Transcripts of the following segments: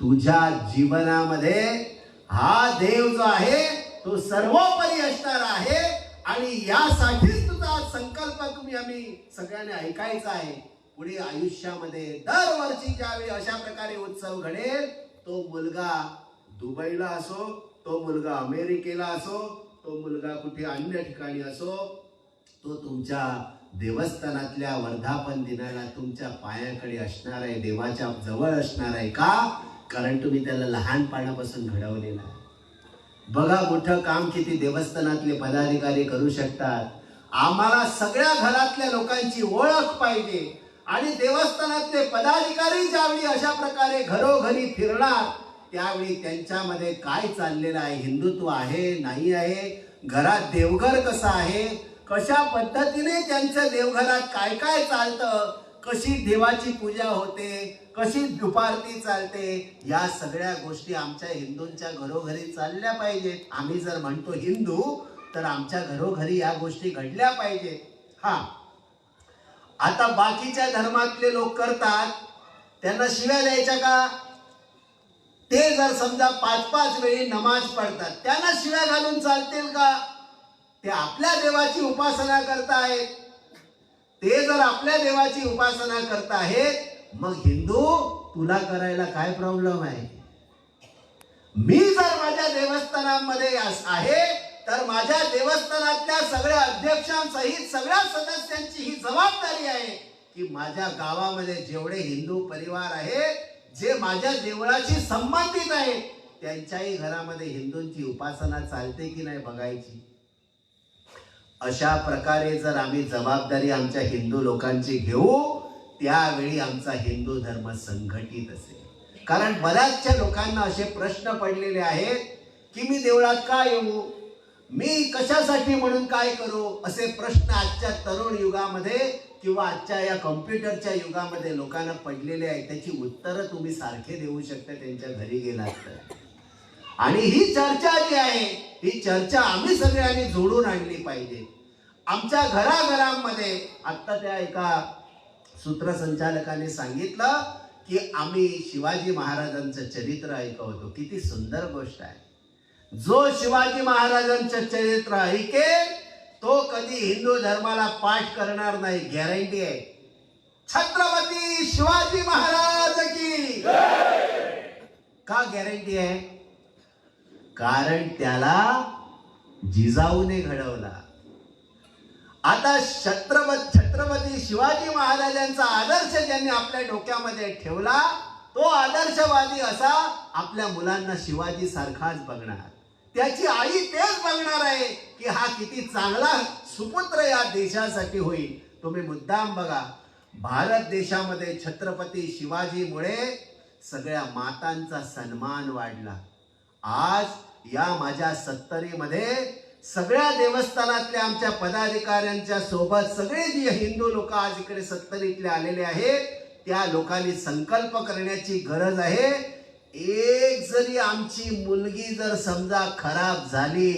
तुझ्या जीवनामध्ये हा देव जो आहे तो सर्वोपरी असणार आहे आणि यासाठीच तुझा संकल्प आम्ही सगळ्यांनी ऐकायचा आहे. पुढे आयुष्यामध्ये दरवर्षी ज्यावेळी अशा प्रकारे उत्सव घडेल, तो मुलगा दुबईला असो, तो मुलगा अमेरिकेला असो, तो मुलगा कुठे अन्य ठिकाणी असो, तो तुमच्या देवस्थानातल्या वर्धापन दिनाला तुमच्या पायाकडे असणार आहे, देवाच्या जवळ असणार आहे. का? कारण तुम्ही त्याला लहानपणापासून घडवलेला आहे. बघा मोठं काम किती देवस्थानातले पदाधिकारी करू शकतात. आम्हाला सगळ्या घरातल्या लोकांची ओळख पाहिजे आणि देवस्थानातले पदाधिकारी ज्यावेळी अशा प्रकारे घरोघरी फिरणार त्यावेळी त्यांच्यामध्ये काय चाललेलं आहे, हिंदुत्व आहे नाही आहे, घरात देवघर कसं आहे, कशा पद्धतीने त्यांच्या देवघरात काय काय चालतं, कशी देवाची पूजा होते, कशी दुपारती चालते, या सगळ्या गोष्टी आमच्या हिंदूंच्या घरोघरी चालल्या पाहिजेत. आम्ही जर म्हणतो हिंदू तर आमच्या घरोघरी या गोष्टी घडल्या पाहिजेत. हा, आता बाकीच्या धर्मातले लोक करतात, त्यांना शिव्या द्यायच्या का? ते जर समजा 5-5 वेळी नमाज पडतात, त्यांना शिव्या घालून चालतील का? ते आपल्या देवाची उपासना करतायत. ते जर आपल्या देवाची उपासना करतायत, मग हिंदू तुला करायला काय प्रॉब्लेम आहे? मी जर माझ्या देवस्थानामध्ये आहे तर माझ्या देवस्थानातल्या सगळ्या अध्यक्षांसहित सगळ्या सदस्यांची ही जबाबदारी आहे की माझ्या गावामध्ये जेवढे हिंदू परिवार आहेत, जे माझ्या देवळाशी संबंधित आहेत, त्यांच्याही घरामध्ये हिंदूंची उपासना चालते की नाही बघायची. अशा प्रकारे जर आम्ही जबाबदारी आमच्या हिंदू लोकांची घेऊ, त्यावेळी आमचा हिंदू धर्म संघटित असेल. कारण बऱ्याचशा लोकांना असे प्रश्न पडलेले आहेत की मी देवळात का येऊ, मी कशासाठी म्हणून काय करू, असे प्रश्न आजच्या तरुण युगामध्ये किंवा आजच्या या कॉम्प्युटरच्या युगामध्ये लोकांना पडलेले आहेत. त्याची उत्तरं तुम्ही सारखे देऊ शकता त्यांच्या घरी गेलात तर. आणि ही चर्चा जी आहे, ही चर्चा आम्ही सगळ्यांनी जोडून आणली पाहिजे. आमच्या घराघरांमध्ये आत्ता त्या एका सूत्रसंचालकाने सांगितलं की आम्ही शिवाजी महाराजांचं चरित्र ऐकवतो. किती सुंदर गोष्ट आहे. जो शिवाजी महाराजांचं चरित्र ऐकेल तो कधी हिंदू धर्माला पाठ करणार नाही, गॅरंटी आहे. छत्रपती शिवाजी महाराज की का गॅरंटी आहे? कारण त्याला जिजाऊने घडवला. आता छत्रपती शिवाजी महाराजांचा आदर्श ज्यांनी आपल्या डोक्यामध्ये ठेवला, तो आदर्शवादी असा आपल्या मुलांना शिवाजी सारखाच बघणार. त्याची आई तेच बघणार आहे की हा किती चांगला सुपुत्र या देशासाठी होईल. तुम्ही मुद्दाम बघा, भारत देशामध्ये छत्रपती शिवाजीमुळे सगळ्या मातांचा सन्मान वाढला. आज या माझ्या 70 मध्ये सगळ्या देवस्थानातल्या आमच्या पदाधिकाऱ्यांच्या सोबत सगळे जे हिंदू लोक आज इकडे 70 आलेले आहेत, त्या लोकांनी संकल्प करण्याची गरज आहे. एक जरी आमची मुलगी जर समजा खराब झाली,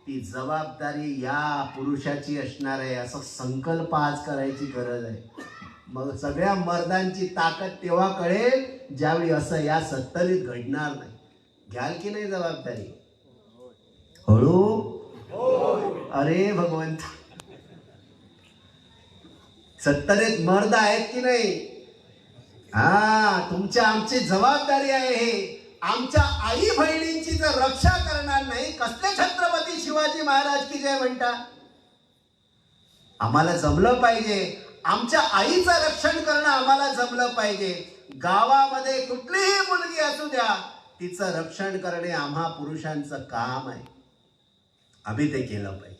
ती जबाबदारी या पुरुषाची असणार आहे, असा संकल्प आज करायची गरज आहे. मग सगळ्या मर्दांची ताकद तेव्हा कळेल ज्यावेळी असं या 70 घडणार नाही. घ्याल की नाही जबाबदारी? हळू. अरे भगवंत, 70 मर्द आहेत की नाही? हा, तुमच्या आमची जबाबदारी आहे. हे आमच्या आई बहिणींची जर रक्षा करणार नाही, कसले छत्रपती शिवाजी महाराज की जय म्हणता? आम्हाला जमलं पाहिजे. आमच्या आईचं रक्षण करणं आम्हाला जमलं पाहिजे. गावामध्ये कुठलीही मुलगी असू द्या, तिचं रक्षण करणे आम्हा पुरुषांचं काम आहे. आम्ही ते केलं पाहिजे.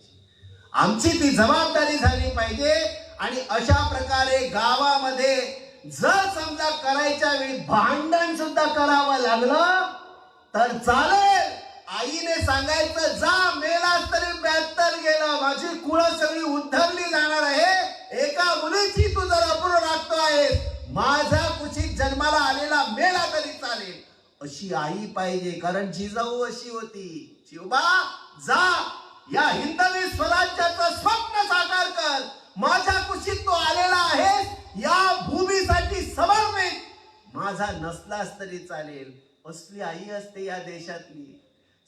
आमची ती जबाबदारी झाली पाहिजे. आणि अशा प्रकारे गावामध्ये जर समजा करायच्या वेळी भांडण सुद्धा करावं लागलं तर चालेल. आईने सांगायचं, जा मेलास तरी 72 गेला, माझी कुळ सगळी उद्धरली जाणार आहे. एका मुलीची तू जर अपूर्ण राखतो आहेस, माझा कुशीत जन्माला आलेला मेला तरी चालेल, अशी आई पाहिजे. कारण जिजाऊ अशी होती. शिवबा, जा या हिंदवी स्वराज्याचं स्वप्न साकार कर. माझ्या कुशीत तू आलेला आहेस, या भूमीसाठी समर्पित. माझा नसलास तरी चालेल, असली आई असते या देशातली.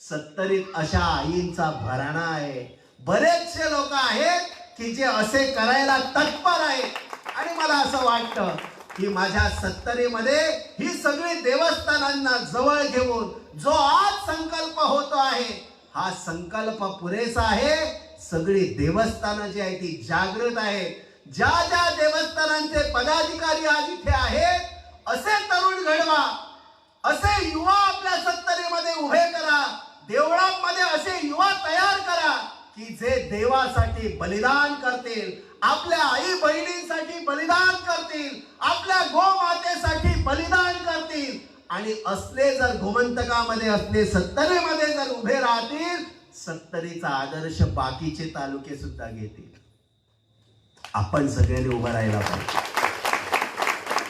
70त अशा आईंचा भराणा आहे. बरेचसे लोक आहेत की जे असे करायला तत्पर आहेत. आणि मला असं वाटतं की माझ्या 70मध्ये ही सगळी देवस्थानांना जवळ घेऊन जो आज संकल्प होतो आहे, हा संकल्प पुरेसा आहे. सगळी देवस्थानं जी आहे ती जागृत आहे. ज्या ज्या देवस्थानांचे पदाधिकारी आज इथे आहेत, असे तरुण घडवा, असे युवा आपल्या 70मध्ये उभे करा. देवळांमध्ये असे युवा तयार करा की जे देवासाठी बलिदान करतील, आपल्या आई बहिणींसाठी बलिदान करतील, आपल्या गोमातेसाठी बलिदान करतील. आणि असले जर गोमंतकामध्ये असले 70मध्ये जर उभे राहतील, 70चा आदर्श बाकीचे तालुके सुद्धा घेतील. आपण सगळ्यांनी उभं राहायला पाहिजे.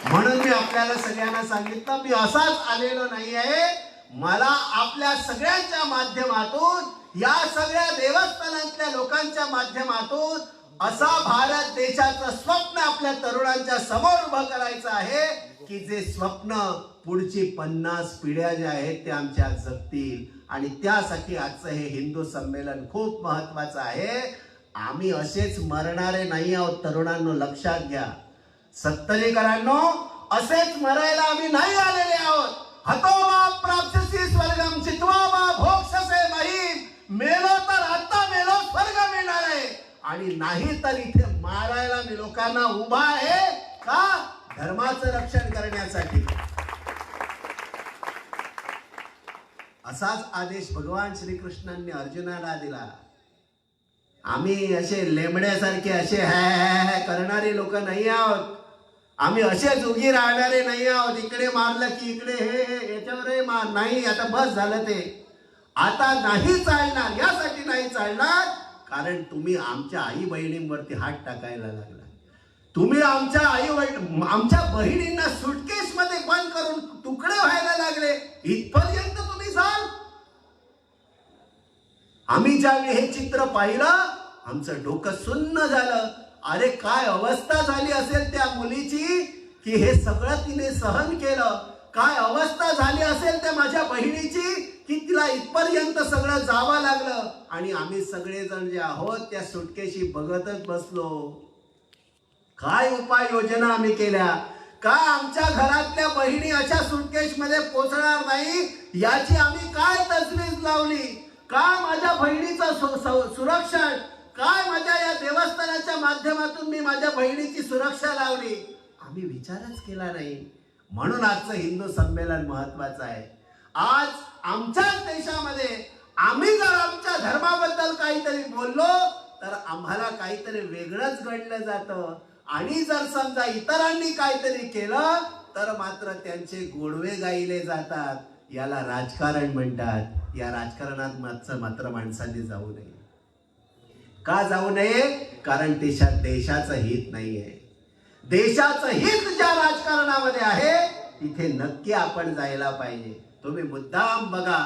म्हणून मी आपल्याला सगळ्यांना सांगितलं, मी असाच आलेलो नाही आहे. मला आपल्या सगळ्यांच्या माध्यमातून, या सगळ्या देवस्थानातल्या लोकांच्या माध्यमातून असा भारत देशाचं स्वप्न आपल्या तरुणांच्या समोर उभं करायचं आहे की जे स्वप्न पुढची 50 पिढ्या ज्या आहेत ते आमच्या जगतील. आणि त्यासाठी आजचं हे हिंदू संमेलन खूप महत्वाचं आहे. आम्ही असेच मरणारे नाही आहोत तरुणांनो, लक्षात घ्या. 70करांनो, असेच मरायला आम्ही नाही आलेले आहोत. हतो वा प्राप्स्यसि स्वर्गम चित्वा वा भोक्ष्यसे महिम. मेलो तर आता मेलो, स्वर्ग मिळणार आहे. आणि नाही तर इथे मारायला मी लोकांना उभा आहे. का? धर्माचं रक्षण करण्यासाठी. असाच आदेश भगवान श्रीकृष्णांनी अर्जुनाला दिला. आम्ही असे लेमड्यासारखे असे हॅ करणारे लोक नाही आहोत. आम्ही असेच उगी राहणारे नाही आहोत. इकडे मारलं की इकडे हे याच्यावर मार नाही. आता बस झालं ते. आता नाही चालणार. यासाठी नाही चालणार कारण तुम्ही आमच्या आई बहिणींवरती हात टाकायला लागला. तुम्ही आमच्या आई आमच्या बहिणींना सुटकेस मध्ये बंद करून तुकडे व्हायला लागले. इथपर्यंत तुम्ही जाल. आम्ही ज्यावेळी हे चित्र पाहिलं, आमचं डोकं सुन्न झालं. अरे काय अवस्था झाली असेल त्या मुलीची की हे सगळं तिने सहन केलं. काय अवस्था झाली असेल त्या माझ्या बहिणीची की तिला इथपर्यंत सगळं जावं लागलं. आणि आम्ही सगळेजण जे आहोत त्या सुटकेशी बघतच बसलो. काय उपाययोजना आम्ही केल्या. का आमच्या घरातल्या बहिणी अशा सुटकेश मध्ये पोचणार नाही याची आम्ही काय तजवीज लावली. का माझ्या बहिणीचं सुरक्षण, काय माझ्या या देवस्थानाच्या माध्यमातून मी माझ्या बहिणीची सुरक्षा लावली. आम्ही विचारच केला नाही. म्हणून आजचं हिंदू संमेलन महत्वाचं आहे. आज आमच्याच देशामध्ये आम्ही जर आमच्या धर्माबद्दल काहीतरी बोललो तर आम्हाला काहीतरी वेगळंच घडलं जातं. आणि जर समजा इतरांनी काहीतरी केलं तर मात्र त्यांचे गोडवे गायले जातात. याला राजकारण म्हणतात. या राजकारणात मात्र माणसांनी जाऊ नये. का जाऊ नये? कारण देशाचं हित नाहीये. देशाचं हित ज्या राजकारणामध्ये आहे तिथे नक्की आपण जायला पाहिजे. तुम्ही मुद्दाम बघा,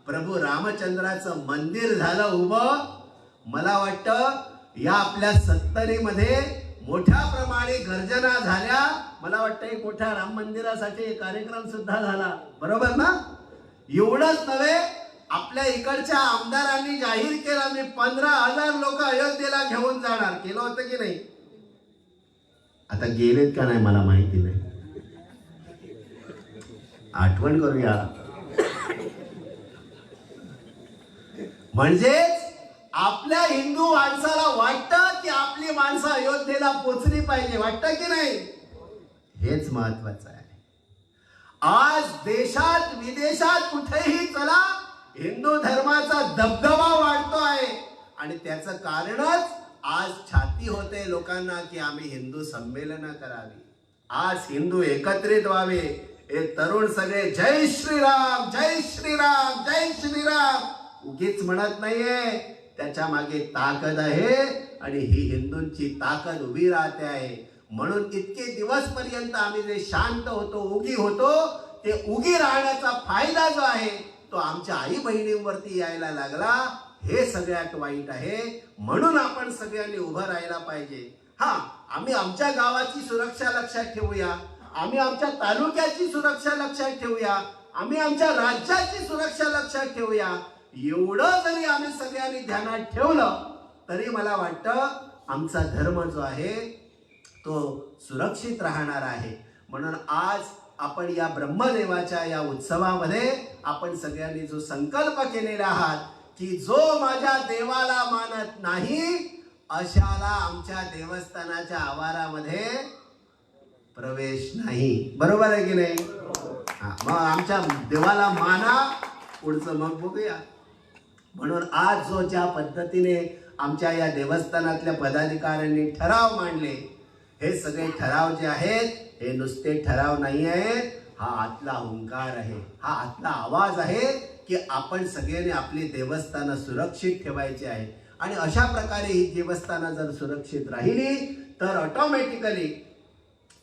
प्रभू रामचंद्राचं मंदिर झालं उभं. मला वाटतं या आपल्या 70मध्ये मोठ्या प्रमाणे गर्जना झाल्या. मला वाटतं एक मोठ्या राम मंदिरासाठी कार्यक्रम सुद्धा झाला. बरोबर ना? एवढंच नव्हे, आपल्या इकडच्या आमदारांनी जाहीर केलं मी 15,000 लोक अयोध्येला घेऊन जाणार. केलं होतं की नाही? आता गेलेत का नाही मला माहिती नाही. आठवण करूया. म्हणजेच आपल्या हिंदू माणसाला वाटतं की आपली माणसं अयोध्येला पोचली पाहिजे. वाटतं की नाही? हेच महत्वाचं आहे. आज देशात विदेशात कुठेही चला, हिंदू धर्माचा दबदबा वाढतो आहे. आणि त्याचं कारणच आज छाती होते लोकांना की आम्ही हिंदू संमेलन करावी. आज हिंदू एकत्रित व्हावे. हे तरुण सगळे जय श्रीराम जय श्रीराम जय श्रीराम उगीच म्हणत नाहीये. त्याच्या मागे ताकद आहे आणि ही हिंदूंची ताकद उभी राहते आहे. म्हणून इतके दिवस पर्यंत आम्ही जे शांत होतो, उगी होतो, ते उगी राहण्याचा फायदा जो आहे तो आमच्या आई बहिणींवरती यायला लागला. हे सगळ्यात वाईट आहे. म्हणून आपण सगळ्यांनी उभं राहायला पाहिजे. हा, आम्ही आमच्या गावाची सुरक्षा लक्षात ठेवूया. आम्ही आमच्या तालुक्याची सुरक्षा लक्षात ठेवूया. आम्ही आमच्या राज्याची सुरक्षा लक्षात ठेवूया. एवढं जरी आम्ही सगळ्यांनी ध्यानात ठेवलं तरी मला वाटतं आमचा धर्म जो आहे तो सुरक्षित राहणार आहे. म्हणून आज आपण या ब्रह्मदेवाच्या या उत्सवामध्ये आपण सगळ्यांनी जो संकल्प केलेला आहात की जो माझ्या देवाला मानत नाही अशाला आमच्या देवस्थानाच्या आवारामध्ये प्रवेश नाही. बरोबर आहे की नाही? मग आमच्या देवाला माना, पुढचं मग बघूया. म्हणून आज जो ज्या पद्धतीने आमच्या या देवस्थानातल्या पदाधिकाऱ्यांनी ठराव मांडले, हे सगळे ठराव जे आहेत हे नुसते ठराव नाही आहेत. हा आतला हुंकार आहे, हा आतला आवाज आहे की आपण सगळ्यांनी आपली देवस्थानं सुरक्षित ठेवायची आहे. आणि अशा प्रकारे ही देवस्थानं जर सुरक्षित राहिली तर ऑटोमॅटिकली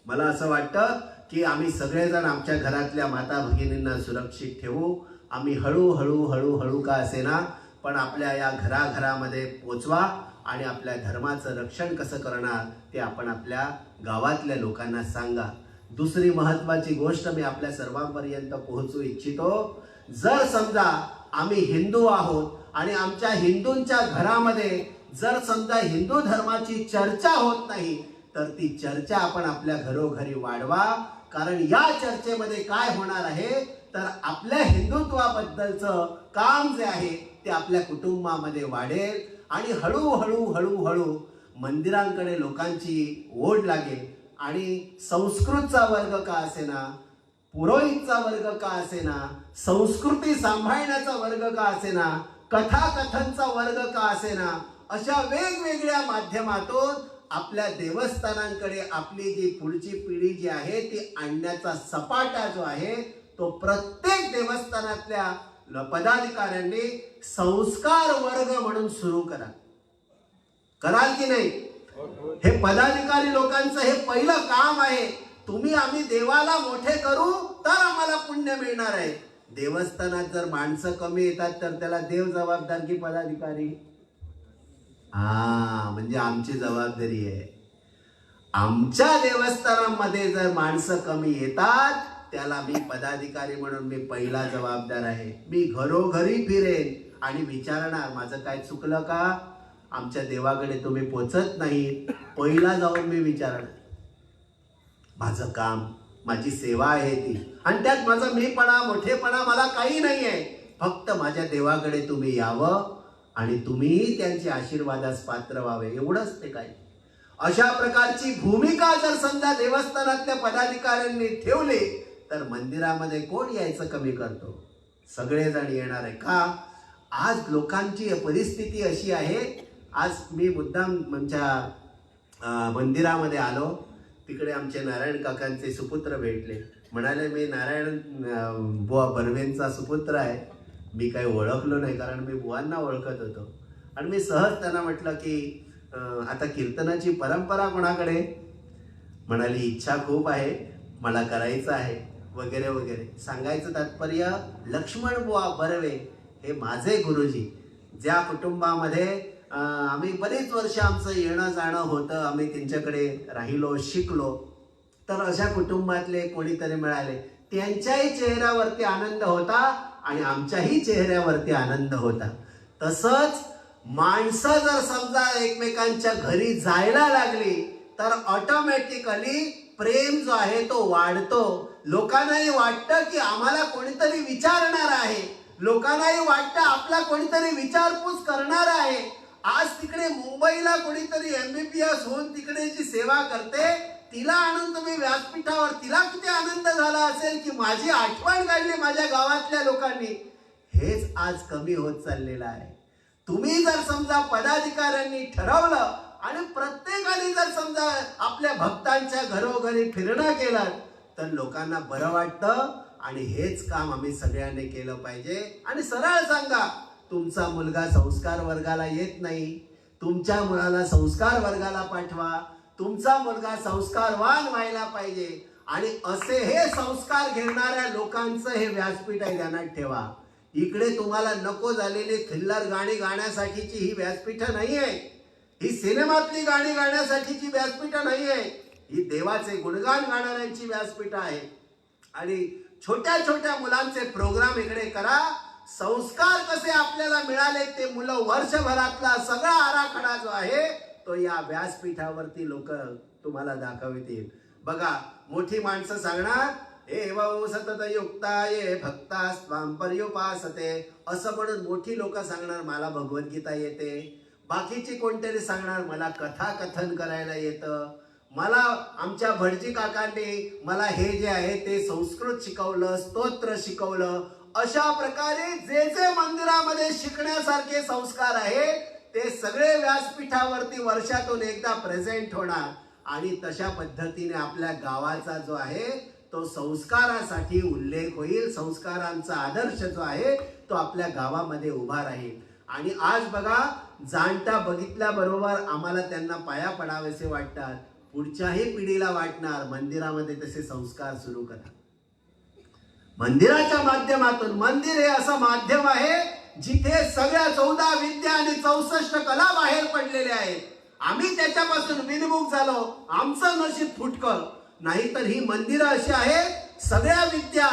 मला असं वाटतं की आम्ही सगळेजण आमच्या घरातल्या माता भगिनींना सुरक्षित ठेवू. आम्ही हळूहळू हळूहळू का असेना पण आपल्या या घराघरामध्ये पोचवा आणि आपल्या धर्माचं रक्षण कसं करणार ते आपण आपल्या गावातल्या लोकांना सांगा. दुसरी महत्त्वाची गोष्ट मी आपल्या सर्वांपर्यंत पोहोचू इच्छितो. जर समजा आम्ही हिंदू आहोत आणि आमच्या हिंदूंच्या घरामध्ये जर समजा हिंदू धर्माची चर्चा होत नाही तर ती चर्चा आपण आपल्या घरोघरी वाढवा. कारण या चर्चेमध्ये काय होणार आहे तर आपल्या हिंदुत्वाबद्दलचं काम जे आहे ते आपल्या कुटुंबामध्ये वाढेल आणि हळूहळू हळूहळू मंदिरांकडे लोकांची ओढ लागेल. आणि संस्कृतचा वर्ग का असेना, पुरोहितचा वर्ग का असेना, संस्कृती सांभाळण्याचा वर्ग का असेना, कथाकथनचा वर्ग का असेना, अशा वेगवेगळ्या माध्यमातून आपल्या देवस्थानांकडे आपली जी पुढची पिढी जी आहे ती आणण्याचा सपाटा जो आहे तो प्रत्येक देवस्थानातल्या पदाधिकाऱ्यांनी संस्कार वर्ग म्हणून सुरू करा. कराल की नाही? हे पदाधिकारी लोकांचं हे पहिलं काम आहे. तुम्ही आम्ही देवाला मोठे करू तर आम्हाला पुण्य मिळणार आहे. देवस्थानात जर माणसं कमी येतात तर त्याला देव जबाबदार की पदाधिकारी? म्हणजे आमची जबाबदारी आहे. आमच्या देवस्थानामध्ये जर माणसं कमी येतात त्याला मी पदाधिकारी म्हणून मी पहिला जबाबदार आहे. मी घरोघरी फिरेन आणि विचारणार माझं काय चुकलं का, आमच्या देवाकडे तुम्ही पोचत नाही, पहिला जाऊन मी विचारणार. माझं काम, माझी सेवा आहे ती, आणि त्यात माझा मीपणा मोठेपणा मला काही नाही आहे. फक्त माझ्या देवाकडे तुम्ही यावं आणि तुम्हीही त्यांच्या आशीर्वादास पात्र व्हावे, एवढंच ते. काय अशा प्रकारची भूमिका जर समजा देवस्थानातल्या पदाधिकाऱ्यांनी ठेवली तर मंदिरामध्ये कोण यायचं कमी करतो? सगळेजण येणार आहे. का? आज लोकांची परिस्थिती अशी आहे. आज मी मुद्दाम आमच्या मंदिरामध्ये आलो, तिकडे आमचे नारायण काकांचे सुपुत्र भेटले. म्हणाले मी नारायण बुवा बर्वेंचा सुपुत्र आहे. मी काही ओळखलो नाही कारण मी बुवांना ओळखत होतो. आणि मी सहज त्यांना म्हटलं की आता कीर्तनाची परंपरा कोणाकडे? म्हणाली इच्छा खूप आहे, मला करायचं आहे वगैरे वगैरे. सांगायचं तात्पर्य लक्ष्मण बुवा बर्वे हे माझे गुरुजी, ज्या कुटुंबामध्ये आम्ही बरीच वर्ष आमचं येणं जाणं होतं, आम्ही त्यांच्याकडे राहिलो शिकलो, तर अशा कुटुंबातले कोणीतरी मिळाले. त्यांच्याही चेहऱ्यावरती आनंद होता आणि आमच्याही चेहऱ्यावरती आनंद होता. तसंच माणसं जर समजा एकमेकांच्या घरी जायला लागली तर ऑटोमॅटिकली प्रेम जो आहे तो वाढतो. लोकांनाही वाटतं की आम्हाला कोणीतरी विचारणार आहे, लोकांनाही वाटतं आपला कोणीतरी विचारपूस करणार आहे. आज तिकडे मुंबईला कोणीतरी MBBS होऊन तिकडे जी सेवा करते तिला आणून तुम्ही व्यासपीठावर, तिला किती आनंद झाला असेल की माझी आठवण काढली माझ्या गावातल्या लोकांनी. हेच आज कमी होत चाललेलं आहे. तुम्ही जर समजा पदाधिकाऱ्यांनी ठरवलं आणि प्रत्येकाने जर समजा आपल्या भक्तांच्या घरोघरी फिरणं केलं तर लोकांना बरं वाटतं. आणि हेच काम आम्ही सगळ्यांनी केलं पाहिजे. आणि सरळ सांगा, तुमचा मुलगा संस्कार वर्गाला येत नाही, तुमच्या मुलाला संस्कार वर्गाला पाठवा. तुमचा मुलगा संस्कारवान व्हायला पाहिजे आणि असे हे संस्कार घेणाऱ्या लोकांचं हे व्यासपीठ आहे, ध्यानात ठेवा. इकडे तुम्हाला नको झालेली थिल्लर गाणी गाण्यासाठीची ही व्यासपीठं नाही आहे. ही सिनेमातली गाणी गाण्यासाठीची व्यासपीठं नाही आहे. ही देवाचे गुणगान गाणाऱ्यांची व्यासपीठं आहे. आणि छोट्या छोट्या मुलांचे प्रोग्राम इकडे करा. संस्कार कसे आपल्याला मिळाले ते मुलं वर्षभरातला सगळा आराखडा जो आहे तो या व्यासपीठावरती लोक तुम्हाला दाखवतील. बघा, मोठी माणसं सांगणार हे भाऊ सतत युक्ताये भक्ता स्वाम पर्युपासते, असं म्हणून मोठी लोक सांगणार मला भगवद्गीता येते. बाकीची कोणतरी सांगणार मला कथा कथन करायला येतं, मला आमच्या भटजी काकांनी मला हे जे आहे ते संस्कृत शिकवलं, स्तोत्र शिकवलं. अशा प्रकारे जे जे मंदिरामध्ये शिकण्यासारखे संस्कार आहे ते सगळे व्यासपीठावरती वर्षातून एकदा प्रेझेंट होणार. आणि तशा पद्धतीने आपल्या गावाचा जो आहे तो संस्कारासाठी उल्लेख होईल. संस्कारांचा आदर्श जो आहे तो आपल्या गावामध्ये उभा राहील. आणि आज बघा, जाणता बघितल्याबरोबर आम्हाला त्यांना पाया पडावेसे वाटतात. पुढच्याही पिढीला वाटणार मंदिरामध्ये तसे संस्कार सुरू करा. मंदिराच्या माध्यमातून, मंदिर हे असं माध्यम आहे जिथे सगळ्या 14 विद्या आणि 64 कला बाहेर पडलेल्या आहेत. आम्ही त्याच्यापासून विनमुख झालो, आमचं नशीब फुटकं. नाहीतर ही मंदिरं अशी आहेत सगळ्या विद्या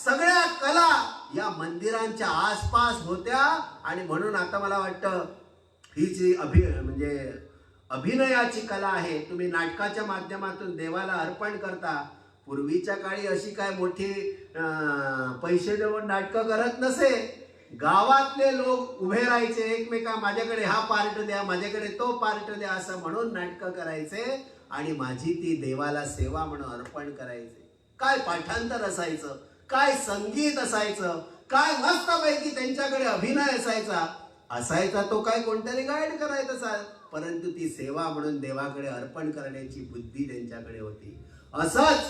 सगळ्या कला या मंदिरांच्या आसपास होत्या. आणि म्हणून आता मला वाटतं ही जी म्हणजे अभिनयाची कला आहे, तुम्ही नाटकाच्या माध्यमातून देवाला अर्पण करता. पूर्वीच्या काळी अशी काय मोठी पैसे देऊन नाटकं करत नसे. गावातले लोक उभे राहायचे एकमेका, माझ्याकडे हा पार्ट द्या, माझ्याकडे तो पार्ट द्या, असं म्हणून नाटकं करायचे आणि माझी ती देवाला सेवा म्हणून अर्पण करायचे. काय पाठांतर असायचं, काय संगीत असायचं, काय मस्तपैकी त्यांच्याकडे अभिनय असायचा तो काय कोणतरी गाईड करायचा, परंतु ती सेवा म्हणून देवाकडे अर्पण करण्याची बुद्धी त्यांच्याकडे होती. असंच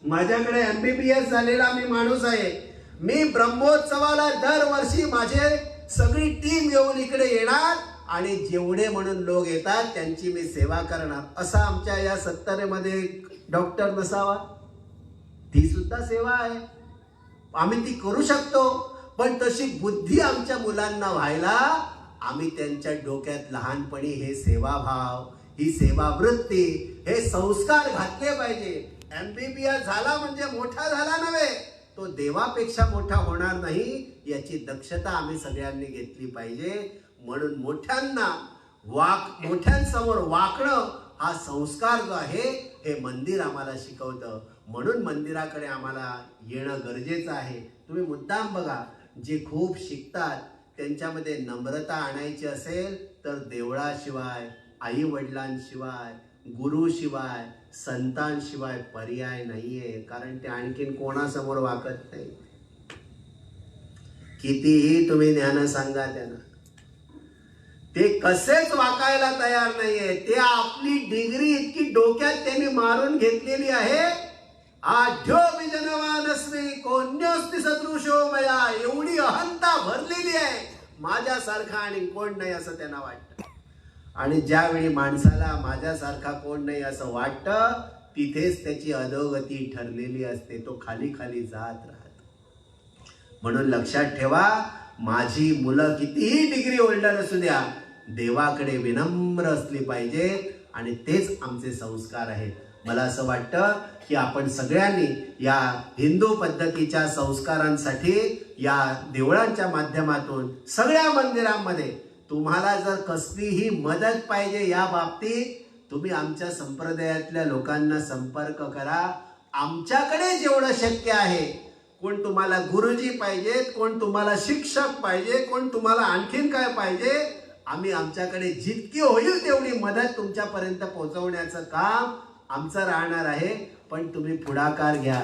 माझ्याकडे MBBS झालेला मी माणूस आहे. मी ब्रह्मोत्सवाला दरवर्षी माझे सगळी टीम येऊन इकडे येणार आणि जेवढे म्हणून लोक येतात त्यांची मी सेवा करणार. असा आमच्या या 70मध्ये डॉक्टर नसावा, ती सुद्धा सेवा आहे, आम्ही ती करू शकतो. पण तशी बुद्धी आमच्या मुलांना व्हायला आम्ही त्यांच्या डोक्यात लहानपणी हे सेवाभाव, ही सेवा वृत्ती, हे संस्कार घातले पाहिजे. MBBS झाला म्हणजे मोठा झाला नव्हे, तो देवापेक्षा मोठा होणार नाही याची दक्षता आम्ही सगळ्यांनी घेतली पाहिजे. म्हणून मोठ्यांसमोर वाकणं हा संस्कार जो आहे हे मंदिर आम्हाला शिकवतं. म्हणून मंदिराकडे आम्हाला येणं गरजेचं आहे. तुम्ही मुद्दाम बघा, जे खूप शिकतात त्यांच्यामध्ये नम्रता आणायची असेल तर देवळाशिवाय, आई वडिलांशिवाय, गुरुशिवाय, संतांशिवाय पर्याय नाहीये. कारण ते आणखीन कोणासमोर वाकत नाही. कितीही तुम्ही ज्ञान सांगा त्यांना, ते कसेच वाकायला तयार नाहीये. ते आपली डिग्री इतकी डोक्यात त्यांनी मारून घेतलेली आहे. आढ्यो विजनवानस्मी कोण्योस्ति सदृशो मया, एवढी अहंता भरलेली आहे, माझ्यासारखा आणि कोण नाही असं त्यांना वाटतं. आणि ज्यावेळी माणसाला माझ्यासारखा कोण नाही असं वाटतं तिथेच त्याची अधोगती ठरलेली असते, तो खाली खाली जात राहतो. म्हणून लक्षात ठेवा, माझी मुलं कितीही डिग्री होल्डर असू द्या, देवाकडे विनम्र असली पाहिजे आणि तेच आमचे संस्कार आहेत. मला असं वाटतं की आपण सगळ्यांनी या हिंदू पद्धतीच्या संस्कारांसाठी या देवळांच्या माध्यमातून सगळ्या मंदिरांमध्ये तुम्हाला जर कसलीही मदत पाहिजे या बाबतीत तुम्ही आमच्या संप्रदायातल्या लोकांना संपर्क करा. आमच्याकडे जेवढं शक्य आहे, कोण तुम्हाला गुरुजी पाहिजेत, कोण तुम्हाला शिक्षक पाहिजे, कोण तुम्हाला आणखीन काय पाहिजे, आम्ही आमच्याकडे जितकी होईल तेवढी मदत तुमच्यापर्यंत पोहोचवण्याचं काम आमचं राहणार आहे. पण तुम्ही पुढाकार घ्या.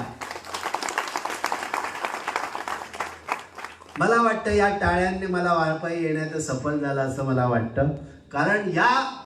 मला वाटतं या टाळ्यांनी मला वाळपाई येण्याचं सफल झालं असं मला वाटतं. कारण या